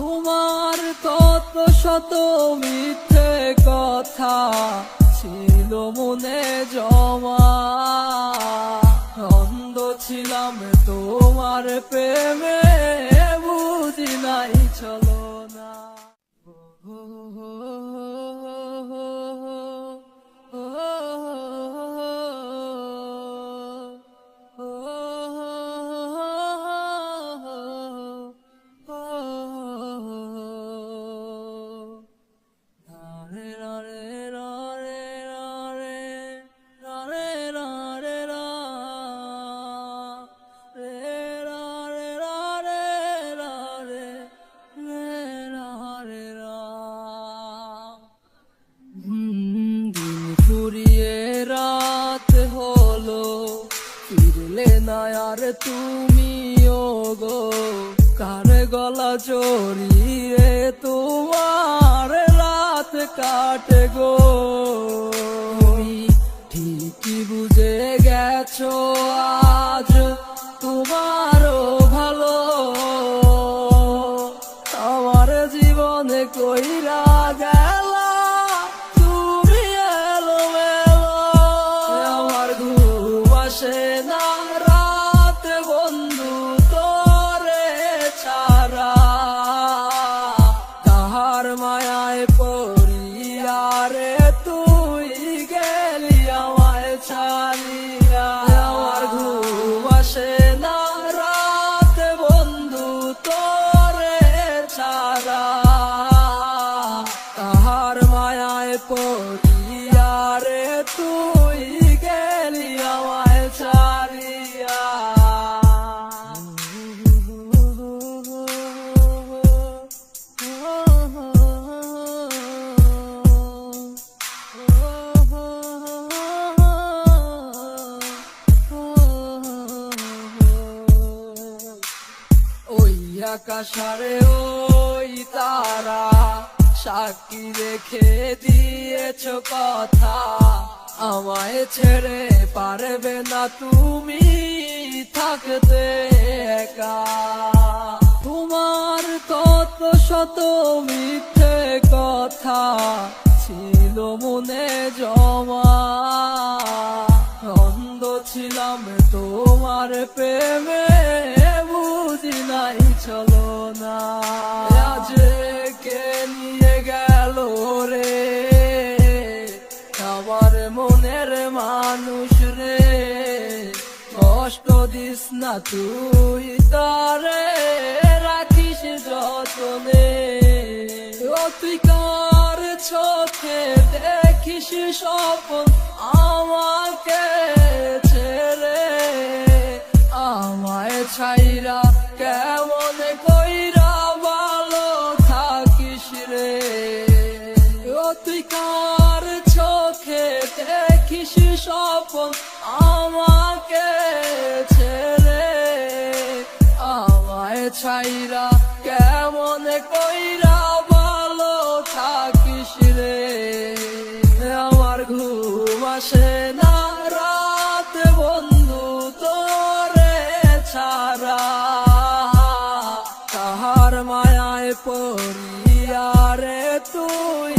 তোমার কত শত মিথ্যে কথা ছিল মনে জমা, অন্ধ ছিলাম তোমার প্রেমে, বুঝি নাই চলো না। ফুরিয়ে রাত হলো, ফিরলে না আর তুমিও গো, কার গলা জড়িয়ে তোমার রাত কাটে গো। তুমি ঠিকই বুঝে গেছো আজ তোমারও ভালো, আমার জীবনে কইরা গেলা তুমি এলোমেলো। আমার ঘুম আসে না রাত বন্ধু তোরে ছাড়া, তাহার মায়ায় পড়িয়া রে তুই গেলি আমায় ছাড়িয়া। আমার ঘুম আসে না রাত বন্ধু তোরে ছাড়া, তাহার মায়ায় পড়িয়া রে তুই গেলি আমায় ছাড়িয়া। ওই আকাশারে ওই তারা সাক্ষী রেখে দিয়েছ কথা, আমায় ছেড়ে পারবে না তুমি থাকতে একা। তোমার কত শত মিথ্যে কথা ছিল মনে জমা, অন্ধ ছিলাম তোমার প্রেমে, বুঝি নাই চলো না। আজ কে নিয়ে গেল রে আমার মনের মানুষ রে, কষ্ট দিস না তুই তারে, রাখিস যতনে। ও তুই কার চোখে দেখিস স্বপ্ন আমাকে ছেড়ে, আমায় ছাইরা কেমন কইরা ভালো থাকিস রে। ও তুই কার চোখে দেখিস স্বপ্ন আমাকে ছেড়ে, আমায় ছাইরা কেমন কইরা ভালো থাকিস রে। আমার ঘুম আসে না রাত বন্ধু তোরে ছাড়া, তাহার মায়ায় পড়িয়া রে তুই